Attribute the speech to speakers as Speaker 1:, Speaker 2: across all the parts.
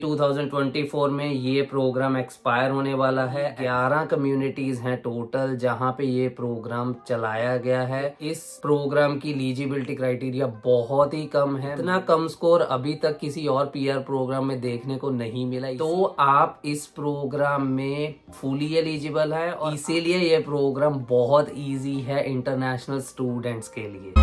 Speaker 1: 2024 में ये programme expire होने वाला है। 11 कम्युनिटीज हैं टोटल जहां पे ये प्रोग्राम चलाया गया है। इस प्रोग्राम की एलिजिबिलिटी क्राइटेरिया बहुत ही कम है। इतना कम स्कोर अभी तक किसी और पीआर प्रोग्राम में देखने को नहीं मिला। तो आप इस प्रोग्राम में फुली एलिजिबल है और इसीलिए ये प्रोग्राम बहुत इजी है इंटरनेशनल स्टूडेंट्स के लिए।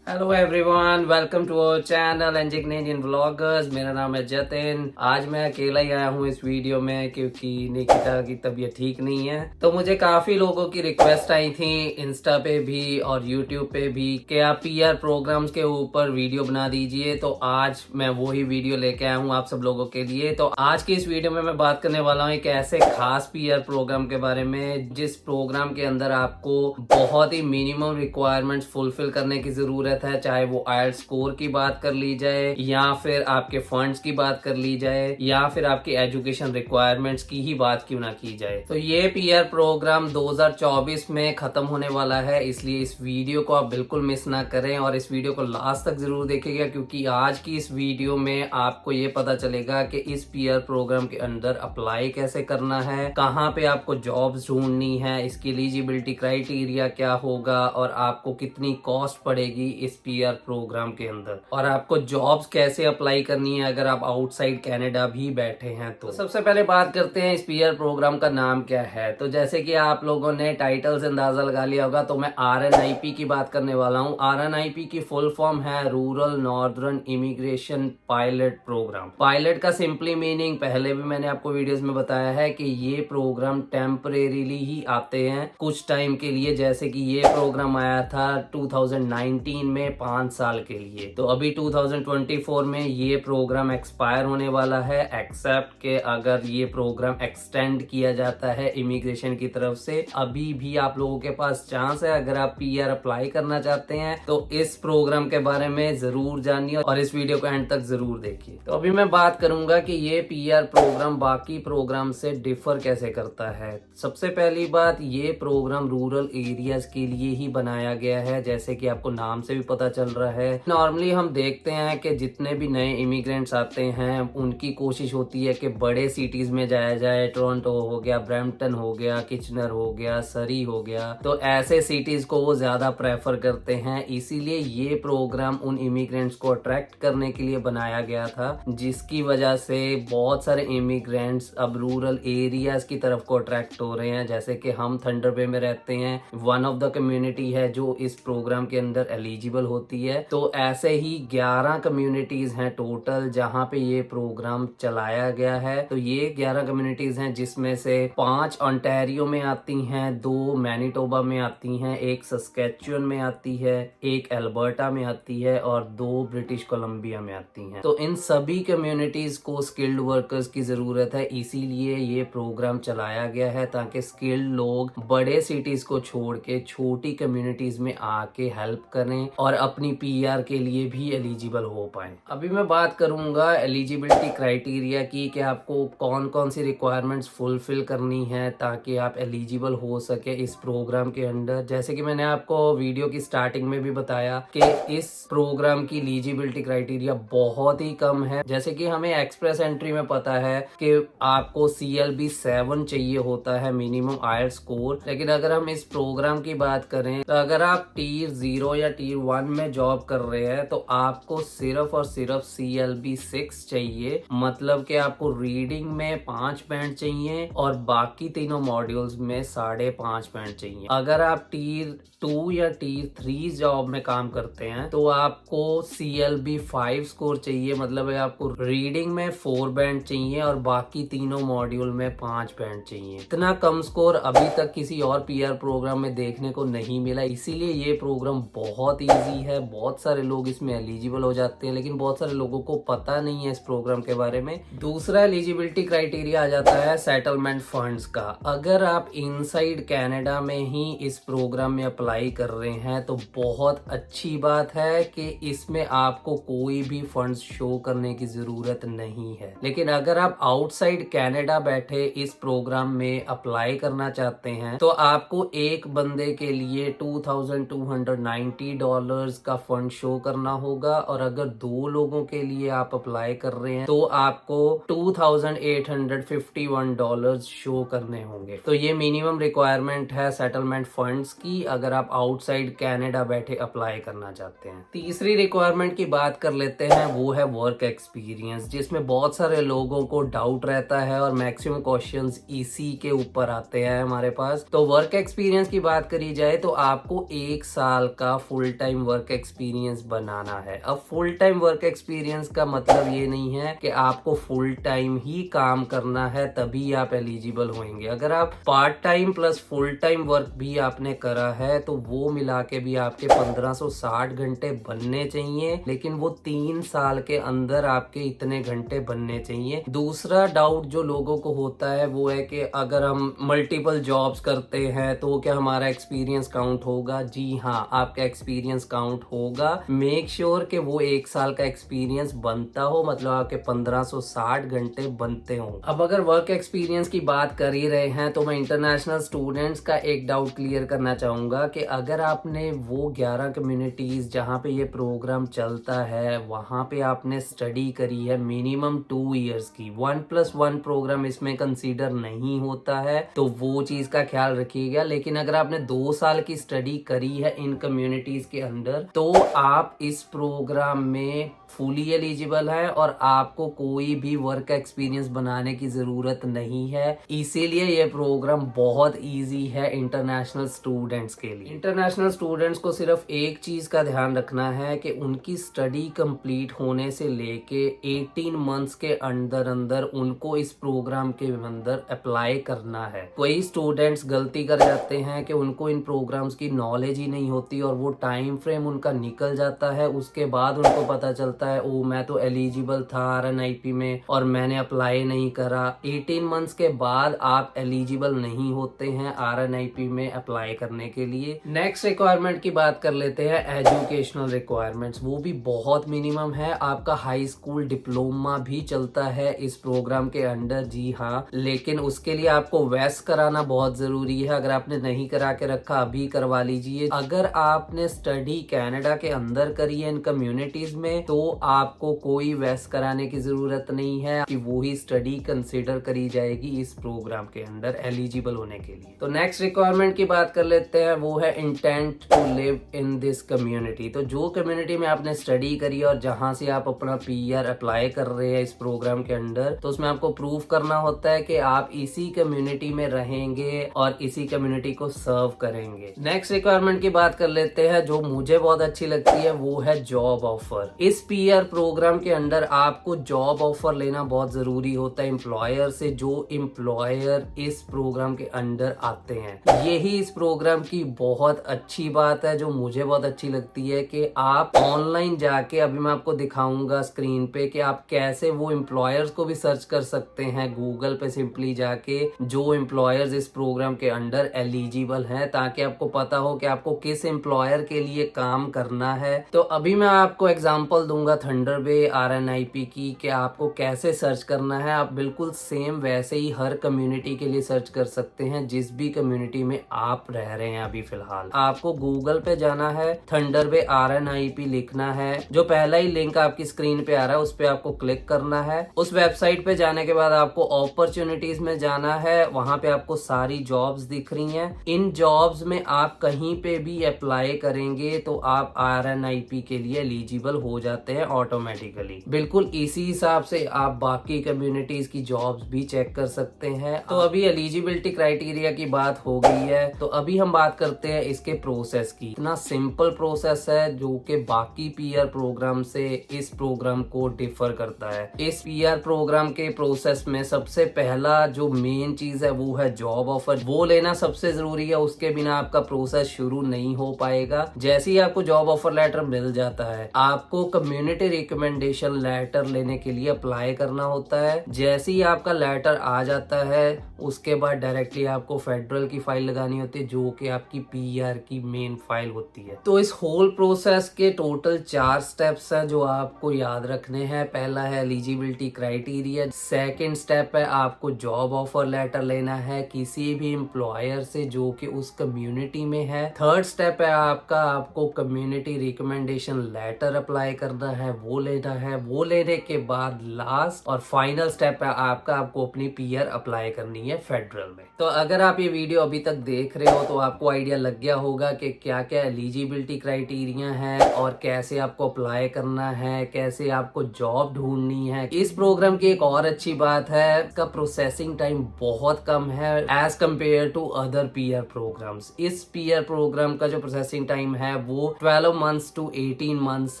Speaker 1: Hello everyone, welcome to our channel Indian vloggers. मेरा नाम है जतिन। आज मैं अकेला ही आया हूँ इस वीडियो में क्योंकि निकिता की तबीयत ठीक नहीं है। तो मुझे काफी लोगों की रिक्वेस्ट आई थी इंस्टा पे भी और यूट्यूब पे भी कि आप पीआर प्रोग्राम्स के ऊपर वीडियो बना दीजिए। तो आज मैं वही वीडियो लेके आया हूँ आप सब लोगों के लिए। तो आज की इस वीडियो में मैं बात करने वाला हूँ एक ऐसे खास पीआर प्रोग्राम के बारे में जिस प्रोग्राम के अंदर आपको बहुत ही मिनिमम रिक्वायरमेंट्स फुलफिल करने की जरूरत है। चाहे वो आईएलटीएस स्कोर की बात कर ली जाए या फिर आपके फंड्स की बात कर ली जाए या फिर आपकी एजुकेशन रिक्वायरमेंट्स की ही बात क्यों ना की जाए। तो ये पीआर प्रोग्राम 2024 में खत्म होने वाला है, इसलिए इस वीडियो को आप बिल्कुल मिस ना करें और इस वीडियो को लास्ट तक जरूर देखिएगा क्योंकि आज की इस वीडियो में आपको ये पता चलेगा कि इस पीआर प्रोग्राम के अंदर अप्लाई कैसे करना है, कहाँ पे आपको जॉब्स ढूंढनी है, इसकी एलिजिबिलिटी क्राइटेरिया क्या होगा और आपको कितनी कॉस्ट पड़ेगी इस पीआर प्रोग्राम के अंदर, और आपको जॉब्स कैसे अप्लाई करनी है अगर आप आउटसाइड कनाडा भी बैठे हैं। तो सबसे पहले बात करते हैं इस पीआर प्रोग्राम का नाम क्या है। तो जैसे कि आप लोगों ने टाइटल से अंदाजा लगा लिया होगा, तो मैं आरएनआईपी की बात करने वाला हूँ। आरएनआईपी की फुल फॉर्म है rural northern immigration pilot program. Pilot का सिंपली मीनिंग पहले भी मैंने आपको वीडियोस में बताया है कि ये प्रोग्राम टेम्परेरीली ही आते हैं कुछ टाइम के लिए। जैसे कि ये प्रोग्राम आया था 2019 में 5 साल के लिए। तो अभी 2024 में ये प्रोग्राम एक्सपायर होने वाला है, एक्सेप्ट के अगर ये प्रोग्राम एक्सटेंड किया जाता है इमिग्रेशन की तरफ से। अभी भी आप लोगों के पास चांस है, अगर आप पीआर अप्लाई करना चाहते हैं तो इस प्रोग्राम के बारे में जरूर जानिए और इस वीडियो को एंड तक जरूर देखिए। तो अभी मैं बात करूंगा कि ये पीआर प्रोग्राम बाकी प्रोग्राम से डिफर कैसे करता है। सबसे पहली बात, ये प्रोग्राम रूरल एरियाज के लिए ही बनाया गया है, जैसे कि आपको नाम से भी पता चल रहा है। नॉर्मली हम देखते हैं कि जितने भी नए इमिग्रेंट्स आते हैं उनकी कोशिश होती है कि बड़े सिटीज में जाया जाए। टोरंटो हो गया, ब्रैम्पटन हो गया, किचनर हो गया, सरी हो गया, तो ऐसे सिटीज को वो ज्यादा प्रेफर करते हैं। इसीलिए ये प्रोग्राम उन इमिग्रेंट्स को अट्रैक्ट करने के लिए बनाया गया था, जिसकी वजह से बहुत सारे इमिग्रेंट्स अब रूरल एरियाज की तरफ को अट्रैक्ट हो रहे हैं। जैसे कि हम थंडर बे में रहते हैं, वन ऑफ द कम्युनिटी है जो इस प्रोग्राम के अंदर एलिजिबल होती है। तो ऐसे ही 11 कम्युनिटीज हैं टोटल जहां पे ये प्रोग्राम चलाया गया है। तो ये 11 कम्युनिटीज हैं जिसमें से 5 ओंटारियो में आती हैं, 2 मैनिटोबा में आती हैं, 1 सस्केचुअन में आती है, 1 अल्बर्टा में आती है और 2 ब्रिटिश कोलंबिया में आती हैं। तो इन सभी कम्युनिटीज को स्किल्ड वर्कर्स की जरूरत है, इसीलिए ये प्रोग्राम चलाया गया है ताकि स्किल्ड लोग बड़े सिटीज को छोड़ के छोटी कम्युनिटीज में आके हेल्प करें और अपनी पीआर के लिए भी एलिजिबल हो पाए। अभी मैं बात करूंगा एलिजिबिलिटी क्राइटेरिया की कि आपको कौन कौन सी रिक्वायरमेंट्स फुलफिल करनी है ताकि आप एलिजिबल हो सके इस प्रोग्राम के अंदर। जैसे कि मैंने आपको वीडियो की स्टार्टिंग में भी बताया कि इस प्रोग्राम की एलिजिबिलिटी क्राइटेरिया बहुत ही कम है। जैसे कि हमें एक्सप्रेस एंट्री में पता है कि आपको CLB 7 चाहिए होता है मिनिमम आईएलटीएस स्कोर, लेकिन अगर हम इस प्रोग्राम की बात करें तो अगर आप टियर 0 या टियर 1 में जॉब कर रहे हैं तो आपको सिर्फ और सिर्फ CLB 6 चाहिए। मतलब कि आपको रीडिंग में 5 पॉइंट चाहिए और बाकी तीनों मॉड्यूल्स में 5.5 पॉइंट चाहिए। अगर आप टियर 2 या टियर 3 जॉब में काम करते हैं तो आपको CLB 5 स्कोर चाहिए। मतलब है आपको रीडिंग में 4 बैंड चाहिए और बाकी तीनों मॉड्यूल में 5 बैंड चाहिए। इतना कम स्कोर अभी तक किसी और पीआर प्रोग्राम में देखने को नहीं मिला, इसीलिए ये प्रोग्राम बहुत इजी है। बहुत सारे लोग इसमें एलिजिबल हो जाते हैं, लेकिन बहुत सारे लोगों को पता नहीं है इस प्रोग्राम के बारे में। दूसरा एलिजिबिलिटी क्राइटेरिया आ जाता है सेटलमेंट फंड्स का। अगर आप इनसाइड कनाडा में ही इस प्रोग्राम में अप्लाई कर रहे हैं तो बहुत अच्छी बात है कि इसमें आपको कोई भी फंड्स शो करने की जरूरत नहीं है। लेकिन अगर आप आउटसाइड कनाडा बैठे इस प्रोग्राम में अप्लाई करना चाहते हैं तो आपको एक बंदे के लिए $2,290 $2,000 का फंड शो करना होगा, और अगर 2 लोगों के लिए आप अप्लाई कर रहे हैं तो आपको $2,851 शो करने होंगे। तो ये मिनिमम रिक्वायरमेंट है सेटलमेंट फंड्स की, अगर आप आउटसाइड कनाडा बैठे अप्लाई करना चाहते हैं। तीसरी रिक्वायरमेंट की बात कर लेते हैं, वो है वर्क एक्सपीरियंस, जिसमें बहुत सारे लोगों को डाउट रहता है और मैक्सिमम क्वेश्चंस इसी के ऊपर आते हैं हमारे पास। तो वर्क एक्सपीरियंस की बात करी जाए तो आपको 1 साल का फुल टाइम वर्क एक्सपीरियंस बनाना है। अब फुल टाइम वर्क एक्सपीरियंस का मतलब ये नहीं है कि आपको फुल टाइम ही काम करना है तभी आप एलिजिबल होंगे। अगर आप part time plus full time work भी आपने करा है तो वो मिला के भी आपके 1560 घंटे बनने चाहिए, लेकिन वो 3 साल के अंदर आपके इतने घंटे बनने चाहिए। दूसरा डाउट जो लोगों को होता है वो है कि अगर हम मल्टीपल जॉब्स करते हैं तो क्या हमारा एक्सपीरियंस काउंट होगा? जी हाँ, आपका एक्सपीरियंस काउंट होगा। मेक श्योर कि वो 1 साल का एक्सपीरियंस बनता हो, मतलब आपके 1560 घंटे बनते हो। अब अगर वर्क एक्सपीरियंस की बात कर ही रहे हैं तो मैं इंटरनेशनल स्टूडेंट्स का एक डाउट क्लियर करना चाहूंगा कि अगर आपने वो 11 कम्युनिटीज जहाँ पे ये प्रोग्राम चलता है वहां पे आपने स्टडी करी है मिनिमम 2 इयर्स की, 1+1 प्रोग्राम इसमें कंसीडर नहीं होता है, तो वो चीज का ख्याल रखिएगा। लेकिन अगर आपने 2 साल की स्टडी करी है इन कम्युनिटीज के अंदर तो आप इस प्रोग्राम में फुली एलिजिबल है और आपको कोई भी वर्क एक्सपीरियंस बनाने की जरूरत नहीं है। इसीलिए ये प्रोग्राम बहुत इजी है इंटरनेशनल स्टूडेंट्स के लिए। इंटरनेशनल स्टूडेंट्स को सिर्फ एक चीज का ध्यान रखना है कि उनकी स्टडी कंप्लीट होने से लेके 18 मंथ्स के अंदर अंदर उनको इस प्रोग्राम के अंदर अप्लाई करना है। कोई स्टूडेंट्स गलती कर जाते हैं कि उनको इन प्रोग्राम्स की नॉलेज ही नहीं होती और वो टाइम फ्रेम उनका निकल जाता है, उसके बाद उनको पता चलता है ओ मैं तो एलिजिबल था RNIP में और मैंने अप्लाई नहीं करा। 18 मंथ्स के बाद आप एलिजिबल नहीं होते हैं RNIP में अप्लाई करने के लिए। नेक्स्ट रिक्वायरमेंट की बात कर लेते हैं, एजुकेशनल रिक्वायरमेंट्स। वो भी बहुत मिनिमम है, आपका हाई स्कूल डिप्लोमा भी चलता है इस प्रोग्राम के अंडर, जी हाँ, लेकिन उसके लिए आपको वेस्ट कराना बहुत जरूरी है। अगर आपने नहीं करा के रखा अभी करवा लीजिए। अगर आपने स्टडी कनाडा के अंदर करी है इन कम्युनिटीज में तो आपको कोई वेस्ट कराने की जरूरत नहीं है कि वो ही स्टडी कंसीडर करी जाएगी इस प्रोग्राम के अंदर एलिजिबल होने के लिए। तो नेक्स्ट रिक्वायरमेंट की बात कर लेते हैं, वो है intent to live in this community. तो जो कम्युनिटी में आपने स्टडी करी और जहां से आप अपना PR अप्लाई कर रहे हैं इस प्रोग्राम के अंदर, तो उसमें आपको प्रूव करना होता है कि आप इसी कम्युनिटी में रहेंगे और इसी कम्युनिटी को सर्व करेंगे। नेक्स्ट रिक्वायरमेंट की बात कर लेते हैं जो मुझे बहुत अच्छी लगती है, वो है जॉब ऑफर। इस PR प्रोग्राम के अंदर आपको जॉब ऑफर लेना बहुत जरूरी होता है एम्प्लॉयर से, जो एम्प्लॉयर इस प्रोग्राम के अंदर आते हैं। यही इस प्रोग्राम की बहुत अच्छी बात है जो मुझे बहुत अच्छी लगती है कि आप ऑनलाइन जाके, अभी मैं आपको दिखाऊंगा स्क्रीन पे कि आप कैसे वो एम्प्लॉयर्स को भी सर्च कर सकते हैं गूगल पे सिंपली जाके, जो एम्प्लॉयर्स इस प्रोग्राम के अंडर एलिजिबल हैं, ताकि आपको पता हो कि आपको किस एम्प्लॉयर के लिए काम करना है। तो अभी मैं आपको एग्जांपल दूंगा थंडरबे RNIP की कि आपको कैसे सर्च करना है। आप बिल्कुल सेम वैसे ही हर कम्युनिटी के लिए सर्च कर सकते हैं जिस भी कम्युनिटी में आप रह रहे हैं। अभी फिलहाल आपको गूगल पे जाना है, थंडरबे RNIP लिखना है, जो पहला ही लिंक आपकी स्क्रीन पे आ रहा है उस पे आपको क्लिक करना है। उस वेबसाइट पे जाने के बाद आपको अपॉर्चुनिटीज में जाना है, वहां पे आपको सारी जॉब्स दिख रही हैं। इन जॉब्स में आप कहीं पे भी अप्लाई करेंगे तो आप RNIP के लिए एलिजिबल हो जाते हैं ऑटोमेटिकली। बिल्कुल इसी हिसाब से आप बाकी कम्युनिटीज की जॉब्स भी चेक कर सकते हैं। तो अभी एलिजिबिलिटी क्राइटेरिया की बात हो गई है, तो अभी हम बात करते हैं इसके प्रोसेस की। इतना सिंपल प्रोसेस है जो कि बाकी PR प्रोग्राम से इस प्रोग्राम को डिफर करता है। इस PR प्रोग्राम के प्रोसेस में सबसे पहला जो मेन चीज है वो है जॉब ऑफर। वो लेना सबसे जरूरी है, उसके बिना आपका प्रोसेस शुरू नहीं हो पाएगा। जैसे ही आपको जॉब ऑफर लेटर मिल जाता है, आपको कम्युनिटी रिकमेंडेशन लेटर लेने के लिए अप्लाई करना होता है। जैसे ही आपका लेटर आ जाता है उसके बाद डायरेक्टली आपको फेडरल की फाइल लगानी होती है जो कि आपकी PR की मेन फाइल होती है। तो इस होल प्रोसेस के टोटल 4 स्टेप्स हैं जो आपको याद रखने हैं। पहला है एलिजिबिलिटी क्राइटेरिया, सेकंड स्टेप है आपको जॉब ऑफर लेटर लेना है किसी भी एम्प्लॉयर से जो कि उस कम्युनिटी में है। थर्ड स्टेप है आपको आपको कम्युनिटी रिकमेंडेशन लेटर अप्लाई करना है, वो लेना है। वो लेने के बाद लास्ट और फाइनल स्टेप है आपको अपनी पीआर अप्लाई करनी है फेडरल में। तो अगर आप ये वीडियो अभी तक देख रहे हो तो आपको आइडिया लग गया होगा कि क्या क्या एलिजिबिलिटी क्राइटेरिया है और कैसे आपको अप्लाई करना है, कैसे आपको जॉब ढूंढनी है। इस प्रोग्राम की एक और अच्छी बात है, इसका प्रोसेसिंग टाइम बहुत कम है as compare to other PR programs. इस पीआर प्रोग्राम का जो प्रोसेसिंग टाइम है वो 12 मंथ्स टू 18 मंथ्स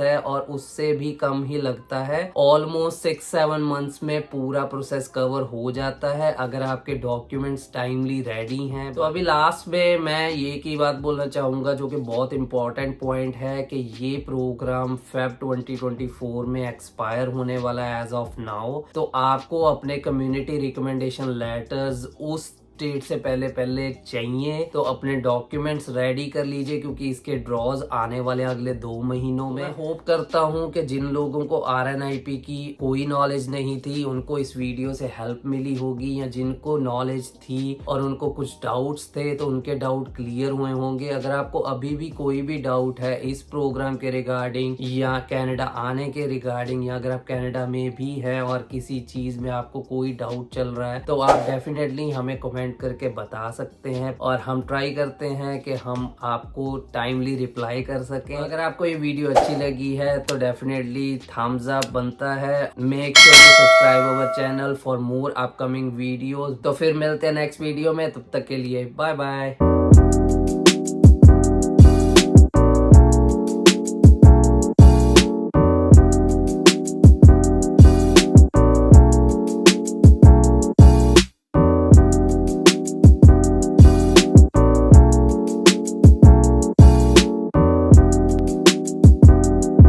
Speaker 1: है और उससे भी कम ही लगता है। ऑलमोस्ट 6-7 मंथ्स में पूरा प्रोसेस कवर हो जाता है अगर आपके डॉक्यूमेंट्स टाइमली रेडी हैं। तो अभी लास्ट में मैं ये की बात बोलना चाहूंगा जो कि बहुत इंपॉर्टेंट पॉइंट है कि ये प्रोग्राम फेब 2024 में एक्सपायर होने वाला है एज ऑफ नाउ। तो आपको अपने कम्युनिटी रिकमेंडेशन लेटर्स उस डेट से पहले चाहिए। तो अपने डॉक्यूमेंट्स रेडी कर लीजिए क्योंकि इसके ड्रॉज आने वाले अगले 2 महीनों में। होप करता हूं कि जिन लोगों को आरएनआईपी की कोई नॉलेज नहीं थी उनको इस वीडियो से हेल्प मिली होगी, या जिनको नॉलेज थी और उनको कुछ डाउट्स थे तो उनके डाउट क्लियर हुए होंगे। अगर आपको अभी भी कोई भी डाउट है इस प्रोग्राम के रिगार्डिंग या कनाडा आने के रिगार्डिंग, या अगर आप कनाडा में भी है और किसी चीज में आपको कोई डाउट चल रहा है तो आप डेफिनेटली हमें कमेंट करके बता सकते हैं और हम ट्राई करते हैं कि हम आपको टाइमली रिप्लाई कर सकें। अगर आपको ये वीडियो अच्छी लगी है तो डेफिनेटली थम्स अप बनता है। Make sure to subscribe our channel for more upcoming videos. तो फिर मिलते हैं नेक्स्ट वीडियो में, तब तक के लिए बाय बाय।